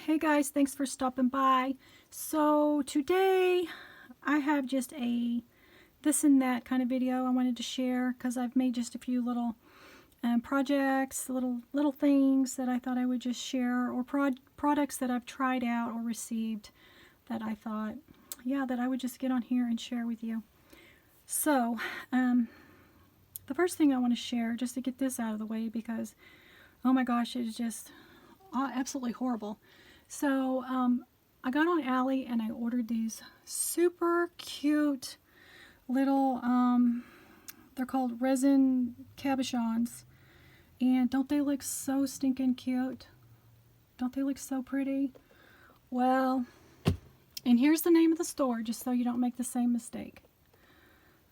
Hey guys, thanks for stopping by. So today I have just a this and that kind of video I wanted to share because I've made just a few little projects, little things that I thought I would just share, or products that I've tried out or received that I thought, yeah, that I would just get on here and share with you. So the first thing I want to share, just to get this out of the way, because oh my gosh, it is just absolutely horrible. So I got on Ally and I ordered these super cute little, they're called resin cabochons. And don't they look so stinking cute? Don't they look so pretty? Well, and here's the name of the store, just so you don't make the same mistake.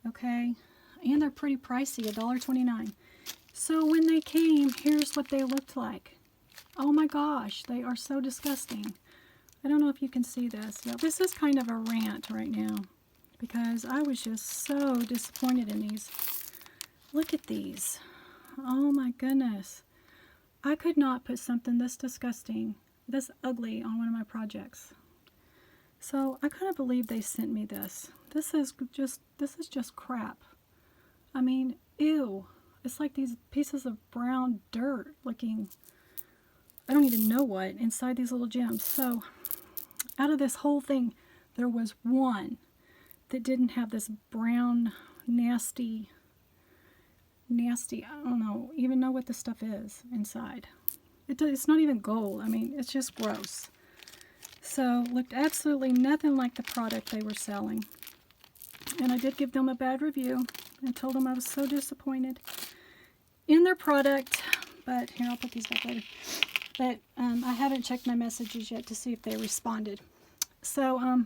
Okay, and they're pretty pricey, $1.29. So when they came, here's what they looked like. Oh my gosh, they are so disgusting. I don't know if you can see this. Yeah, this is kind of a rant right now because I was just so disappointed in these. Look at these. Oh my goodness. I could not put something this disgusting, this ugly on one of my projects. So I couldn't believe they sent me this. This is just crap. I mean, ew. It's like these pieces of brown dirt looking, I don't even know what, inside these little gems. So out of this whole thing, there was one that didn't have this brown, nasty, I don't know, even know what this stuff is inside. It's not even gold. I mean, it's just gross. So looked absolutely nothing like the product they were selling. And I did give them a bad review and told them I was so disappointed in their product. But here, I'll put these back later. But I haven't checked my messages yet to see if they responded. So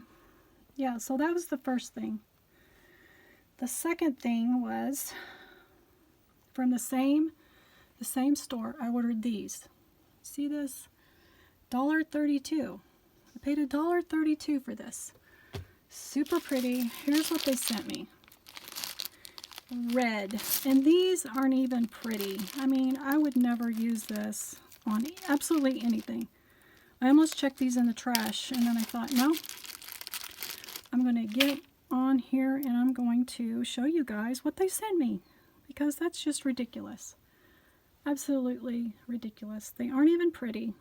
yeah, so that was the first thing. The second thing was from the same store. I ordered these. See this? $1.32. I paid $1.32 for this. Super pretty. Here's what they sent me. Red. And these aren't even pretty. I mean, I would never use this on absolutely anything. I almost checked these in the trash, and then I thought, no, I'm going to get on here and I'm going to show you guys what they sent me, because that's just ridiculous. Absolutely ridiculous. They aren't even pretty.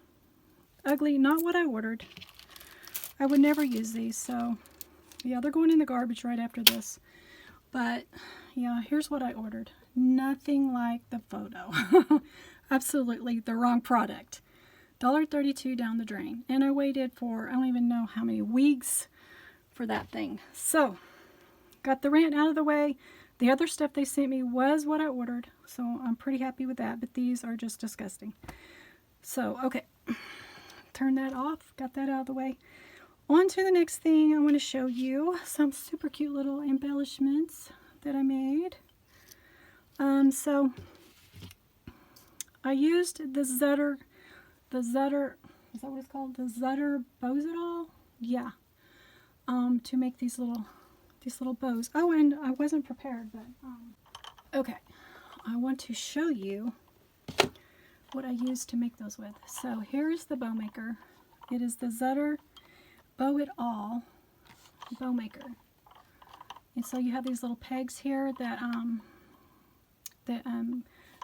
Ugly, not what I ordered. I would never use these, so yeah, they're going in the garbage right after this. But yeah, here's what I ordered. Nothing like the photo. Absolutely the wrong product. $1.32 down the drain. And I waited for, I don't even know how many weeks for that thing. So, got the rant out of the way. The other stuff they sent me was what I ordered. So, I'm pretty happy with that. But these are just disgusting. So, okay. Turn that off. Got that out of the way. On to the next thing. I want to show you some super cute little embellishments that I made. So I used the Zutter, is that what it's called? The Zutter bows it all? Yeah. To make these little bows. Oh, and I wasn't prepared, but okay. I want to show you what I used to make those with. So here's the bow maker. It is the Zutter Bow It All bow maker. And so you have these little pegs here that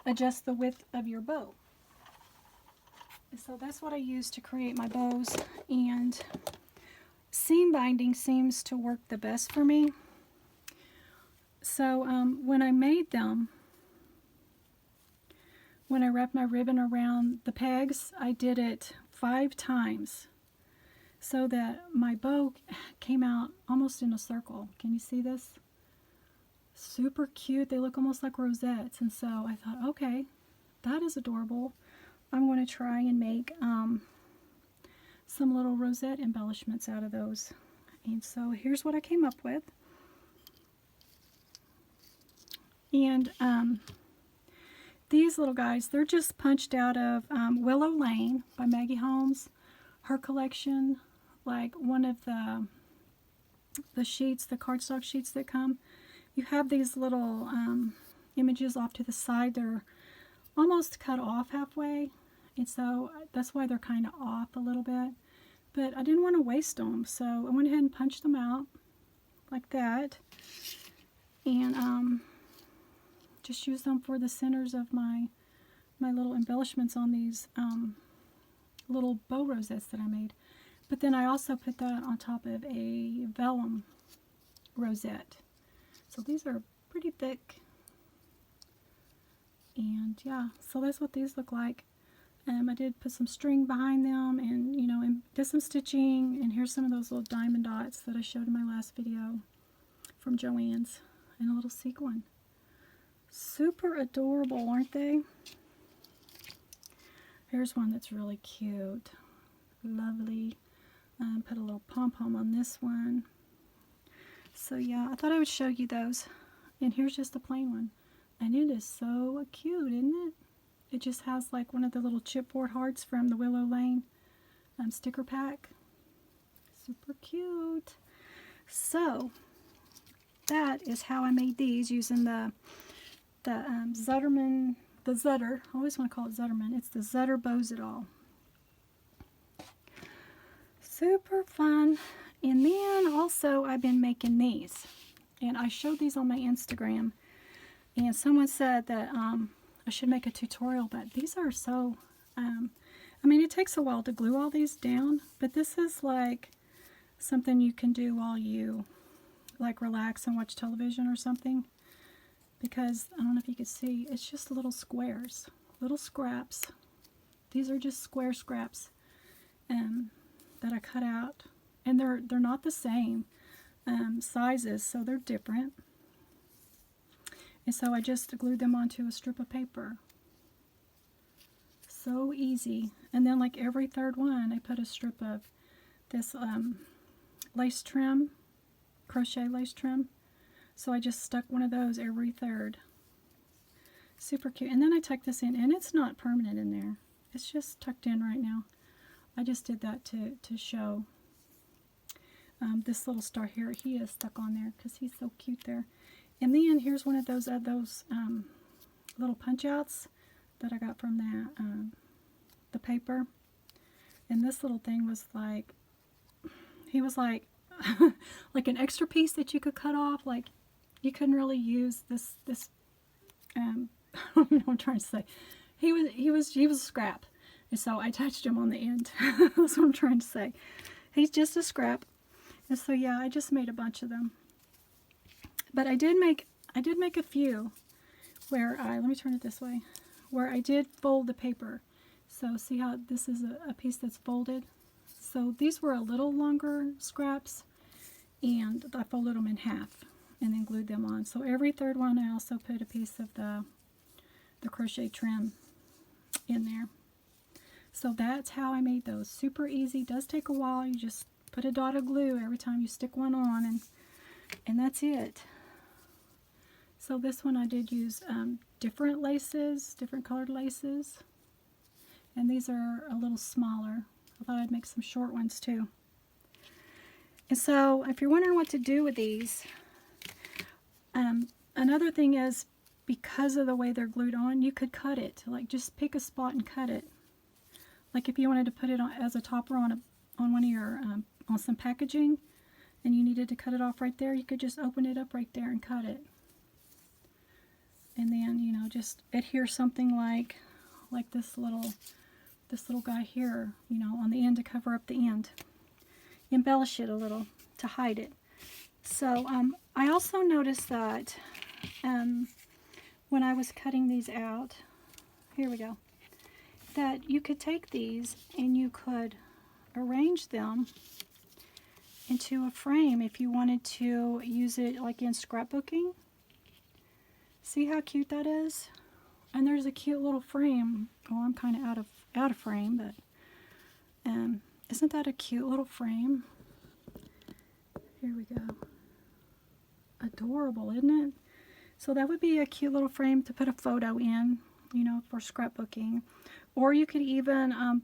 adjust the width of your bow. And so that's what I use to create my bows, and seam binding seems to work the best for me. So when I made them, when I wrapped my ribbon around the pegs, I did it 5 times so that my bow came out almost in a circle. Can you see this? Super cute. They look almost like rosettes. And so I thought, okay, that is adorable. I'm going to try and make some little rosette embellishments out of those. And so here's what I came up with. And these little guys, they're just punched out of Willow Lane by Maggie Holmes. Her collection, like one of the sheets, the cardstock sheets that come. You have these little images off to the side. They're almost cut off halfway, and so that's why they're kind of off a little bit. but I didn't want to waste them, so I went ahead and punched them out like that, and just use them for the centers of my little embellishments on these little bow rosettes that I made. But then I also put that on top of a vellum rosette. So these are pretty thick. And yeah, so that's what these look like. I did put some string behind them, and you know, and did some stitching. And here's some of those little diamond dots that I showed in my last video from Joann's, and a little sequin. Super adorable, aren't they? Here's one that's really cute. Lovely. Put a little pom-pom on this one. So yeah, I thought I would show you those. And here's just a plain one. And it is so cute, isn't it? It just has like one of the little chipboard hearts from the Willow Lane sticker pack. Super cute. So that is how I made these using the Zutterman, the Zutter. I always want to call it Zutterman. It's the Zutter Bows It All. Super fun. And then also I've been making these, and I showed these on my Instagram, and someone said that I should make a tutorial, but these are so, I mean, it takes a while to glue all these down, but this is like something you can do while you like relax and watch television or something, because I don't know if you can see, it's just little squares, little scraps. These are just square scraps that I cut out, and they're not the same sizes, so they're different. And so I just glued them onto a strip of paper. So easy. And then like every third one, I put a strip of this lace trim, crochet lace trim. So I just stuck one of those every third. Super cute. And then I tucked this in, and it's not permanent in there. It's just tucked in right now. I just did that to show this little star here. He is stuck on there because he's so cute there. And then here's one of those little punch outs that I got from the paper. And this little thing was like, he was like like an extra piece that you could cut off. Like you couldn't really use this I don't know what I'm trying to say. He was a scrap, and so I touched him on the end. That's what I'm trying to say. He's just a scrap. And so yeah, I just made a bunch of them. But I did make a few where let me turn it this way, where I did fold the paper. So see how this is a piece that's folded? So these were a little longer scraps, and I folded them in half and then glued them on. So every third one I also put a piece of the crochet trim in there. So that's how I made those. Super easy. Does take a while. You just put a dot of glue every time you stick one on, and that's it. So this one I did use different laces, different colored laces. And these are a little smaller. I thought I'd make some short ones too. And so if you're wondering what to do with these, another thing is, because of the way they're glued on, you could cut it. Like just pick a spot and cut it. Like if you wanted to put it on as a topper on one of your on some packaging, and you needed to cut it off right there, you could just open it up right there and cut it. And then, you know, just adhere something like this little guy here, you know, on the end to cover up the end. Embellish it a little to hide it. So I also noticed that when I was cutting these out, here we go, that you could take these and you could arrange them into a frame if you wanted to use it like in scrapbooking. See how cute that is? And there's a cute little frame. Well, I'm kind of out of frame, but isn't that a cute little frame? Here we go. Adorable, isn't it? So that would be a cute little frame to put a photo in, you know, for scrapbooking. Or you could even,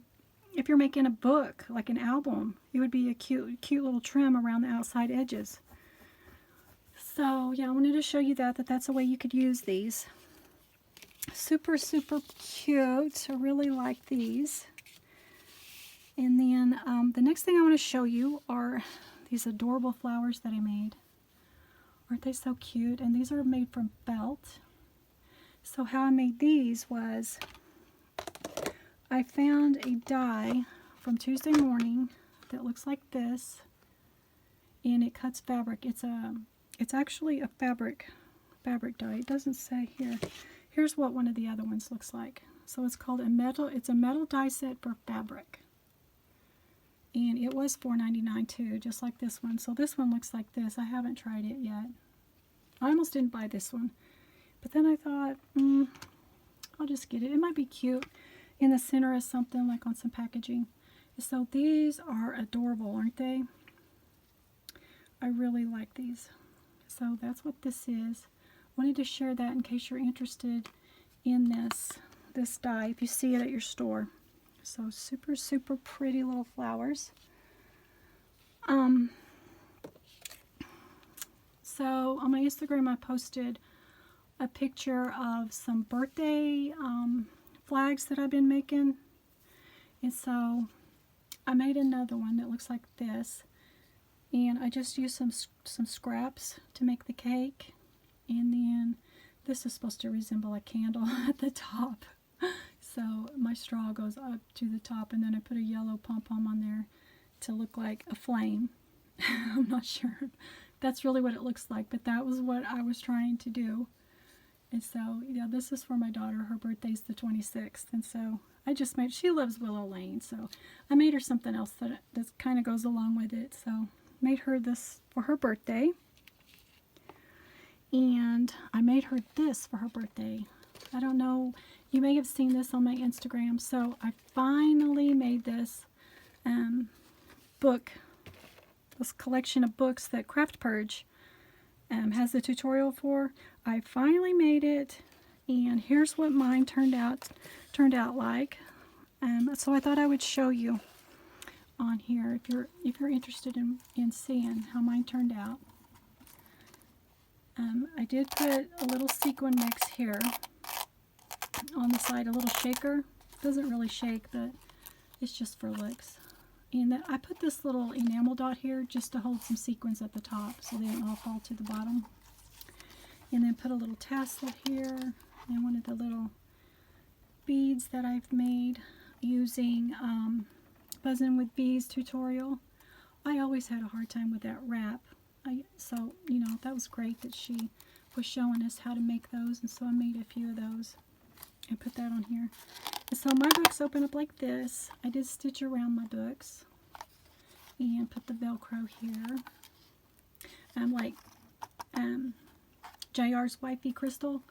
if you're making a book, like an album, it would be a cute little trim around the outside edges. So yeah, I wanted to show you that's a way you could use these. Super, super cute. I really like these. And then The next thing I want to show you are these adorable flowers that I made. Aren't they so cute? And these are made from felt. So how I made these was I found a die from Tuesday Morning that looks like this, and it cuts fabric. It's actually a fabric die. It doesn't say here. Here's what one of the other ones looks like. So it's called it's a metal die set for fabric. And it was $4.99 too, just like this one. So this one looks like this. I haven't tried it yet. I almost didn't buy this one. But then I thought, I'll just get it. It might be cute in the center of something, like on some packaging. So these are adorable, aren't they? I really like these. So that's what this is. Wanted to share that in case you're interested in this die, if you see it at your store. So super, super pretty little flowers. So on my Instagram I posted a picture of some birthday flags that I've been making. And so I made another one that looks like this. And I just used some scraps to make the cake. And then this is supposed to resemble a candle at the top. So my straw goes up to the top, and then I put a yellow pom-pom on there to look like a flame. I'm not sure if that's really what it looks like, but that was what I was trying to do. And so, yeah, this is for my daughter. Her birthday's the 26th, and so I just made, she lives Willow Lane, so I made her something else that kind of goes along with it. So made her this for her birthday, and I made her this for her birthday. I don't know, you may have seen this on my Instagram. So I finally made this book, this collection of books that Craft Purge has the tutorial for. I finally made it, and here's what mine turned out like. So I thought I would show you on here if you're interested in seeing how mine turned out. I did put a little sequin mix here on the side, a little shaker. It doesn't really shake, but it's just for looks. And then I put this little enamel dot here just to hold some sequins at the top so they don't all fall to the bottom. And then put a little tassel here and one of the little beads that I've made using Buzzing with Bees tutorial. I always had a hard time with that wrap. So, you know, that was great that she was showing us how to make those, and so I made a few of those and put that on here. And so my books open up like this. I did stitch around my books and put the Velcro here. Like JR's wifey Crystal,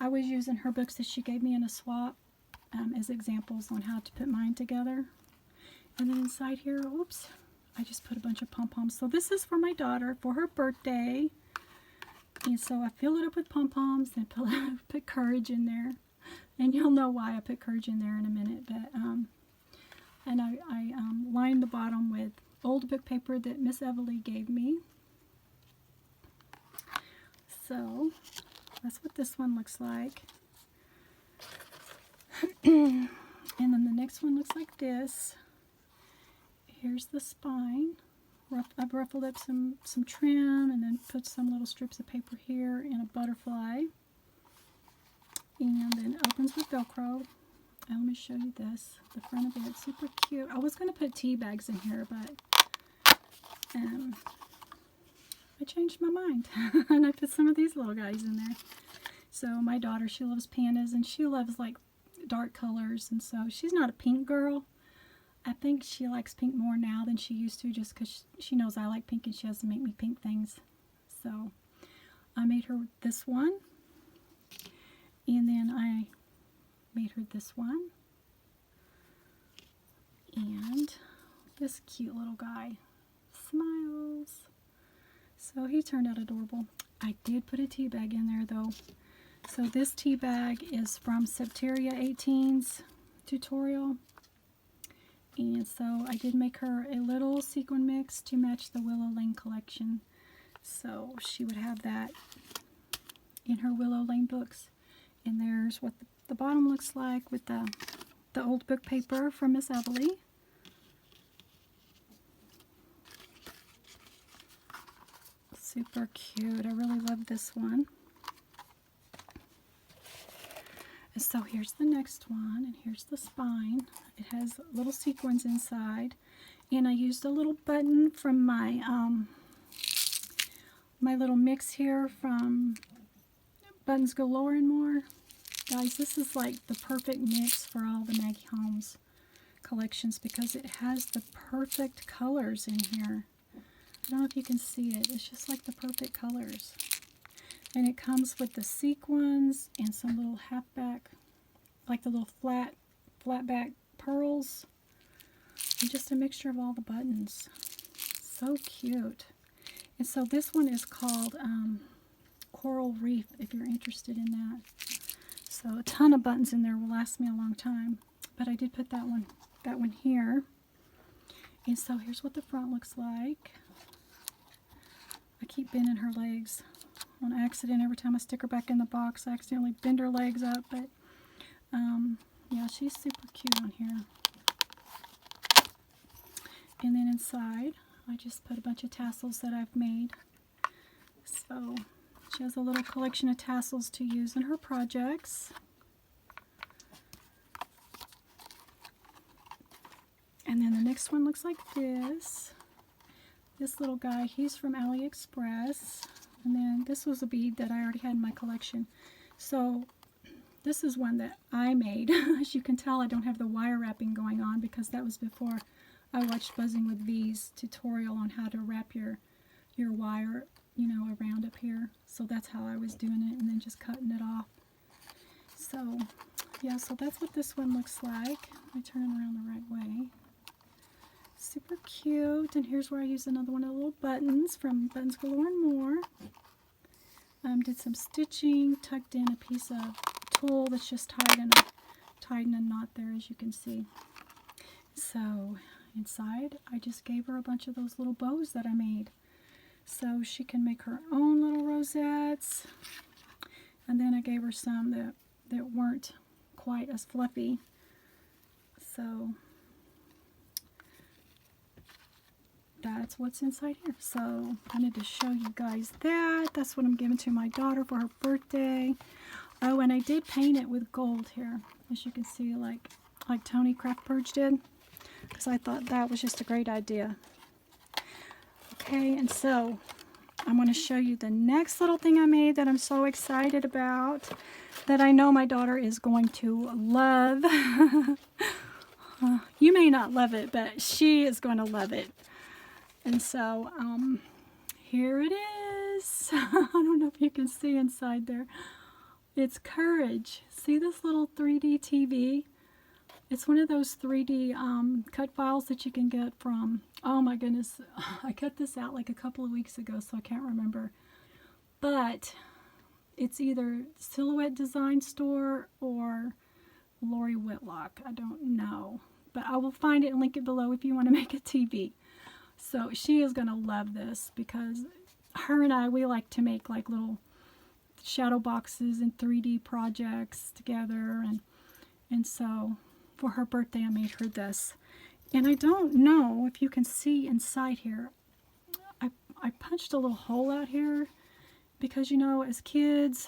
I was using her books that she gave me in a swap as examples on how to put mine together. And then inside here, oops, I just put a bunch of pom-poms. So this is for my daughter for her birthday. And so I filled it up with pom-poms and put courage in there. And you'll know why I put courage in there in a minute. But and I lined the bottom with old book paper that Miss Everly gave me. So that's what this one looks like. And then the next one looks like this. Here's the spine. I've ruffled up some trim and then put some little strips of paper here and a butterfly. And then it opens with Velcro. And let me show you this. The front of it, it's super cute. I was going to put tea bags in here, but I changed my mind. And I put some of these little guys in there. So my daughter, she loves pandas and she loves like dark colors. And so she's not a pink girl. I think she likes pink more now than she used to, just because she knows I like pink and she has to make me pink things. So I made her this one. And then I made her this one. And this cute little guy. Smiles. So he turned out adorable. I did put a tea bag in there though. So this tea bag is from Septeria 18's tutorial. And so I did make her a little sequin mix to match the Willow Lane collection. So she would have that in her Willow Lane books. And there's what the bottom looks like with the old book paper from Miss Everly. Super cute. I really love this one. And so here's the next one, and here's the spine. It has little sequins inside, and I used a little button from my my little mix here from Buttons Galore and More. Guys, this is like the perfect mix for all the Maggie Holmes collections because it has the perfect colors in here. I don't know if you can see it. It's just like the perfect colors. And it comes with the sequins and some little halfback, like the little flat back pearls. And just a mixture of all the buttons. So cute. And so this one is called Coral Reef, if you're interested in that. So a ton of buttons in there will last me a long time. But I did put that one here. And so here's what the front looks like. I keep bending her legs on accident. Every time I stick her back in the box, I accidentally bend her legs up. But yeah, she's super cute on here. And then inside, I just put a bunch of tassels that I've made. So she has a little collection of tassels to use in her projects. And then the next one looks like this. This little guy, he's from AliExpress. And then this was a bead that I already had in my collection. So this is one that I made. As you can tell, I don't have the wire wrapping going on because that was before I watched Buzzing with V's tutorial on how to wrap your wire, you know, around up here. So that's how I was doing it, and then just cutting it off. So yeah, so that's what this one looks like. Let me turn it around the right way. Super cute. And here's where I used another one of the little buttons from Buttons Galore and More. Did some stitching, tucked in a piece of tulle that's just tied in a knot there, as you can see. So inside, I just gave her a bunch of those little bows that I made. So she can make her own little rosettes. And then I gave her some that weren't quite as fluffy. So that's what's inside here. So I wanted to show you guys that. That's what I'm giving to my daughter for her birthday. Oh, and I did paint it with gold here, as you can see, like Tony Craftpurge did, because I thought that was just a great idea. Okay, and so I'm going to show you the next little thing I made that I'm so excited about, that I know my daughter is going to love. You may not love it, but she is going to love it. And so, here it is. I don't know if you can see inside there. It's Courage. See this little 3D TV? It's one of those 3D cut files that you can get from, oh my goodness, I cut this out like a couple of weeks ago, so I can't remember. But it's either Silhouette Design Store or Lori Whitlock. I don't know. But I will find it and link it below if you want to make a TV. So she is going to love this because her and I, we like to make like little shadow boxes and 3D projects together. And so for her birthday, I made her this. And I don't know if you can see inside here. I punched a little hole out here because, you know, as kids,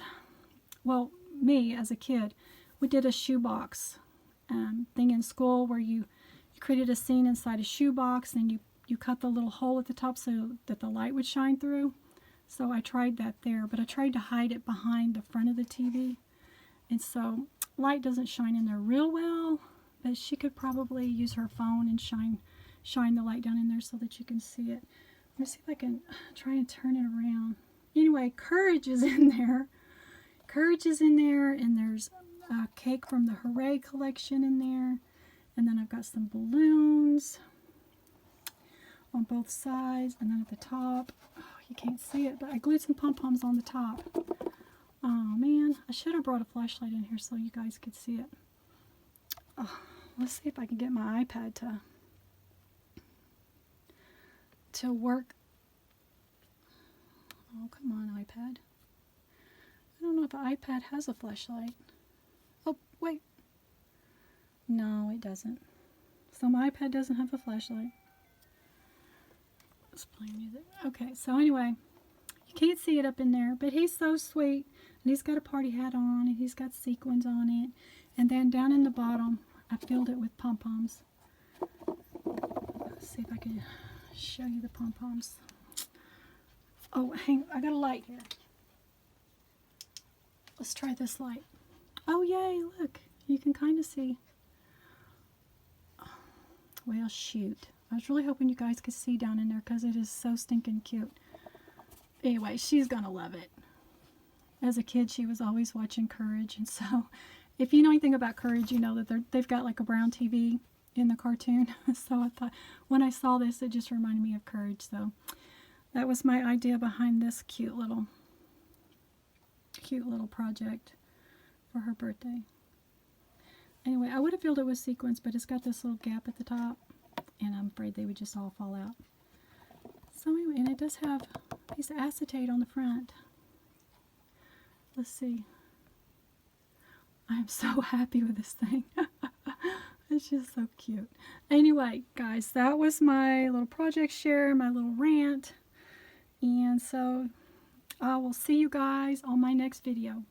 well, me as a kid, we did a shoebox thing in school where you created a scene inside a shoebox and you cut the little hole at the top so that the light would shine through. So I tried that there, but I tried to hide it behind the front of the TV. And so light doesn't shine in there real well, but she could probably use her phone and shine the light down in there so that you can see it. Let me see if I can try and turn it around. Anyway, Courage is in there. Courage is in there, and there's a cake from the Hooray collection in there. And then I've got some balloons on both sides, and then at the top, oh, you can't see it, but I glued some pom-poms on the top. Oh man, I should have brought a flashlight in here so you guys could see it. Oh, let's see if I can get my iPad to work. Oh, come on, iPad. I don't know if an iPad has a flashlight. Oh, wait. No, it doesn't. So my iPad doesn't have a flashlight. Let's play music. Okay, so anyway, You can't see it up in there, but he's so sweet. And he's got a party hat on, and he's got sequins on it. And then down in the bottom, I filled it with pom-poms. Let's see if I can show you the pom-poms. Oh, hang on, I got a light here. Let's try this light. Oh, yay, look. You can kind of see. Well, shoot. I was really hoping you guys could see down in there because it is so stinking cute. Anyway, she's going to love it. As a kid, she was always watching Courage. And so, if you know anything about Courage, you know that they've got like a brown TV in the cartoon. So I thought, when I saw this, it just reminded me of Courage. So, that was my idea behind this cute little project for her birthday. Anyway, I would have filled it with sequins, but it's got this little gap at the top, and I'm afraid they would just all fall out. So anyway, and it does have a piece of acetate on the front. Let's see. I am so happy with this thing. It's just so cute. Anyway, guys, that was my little project share, my little rant. And so I will see you guys on my next video.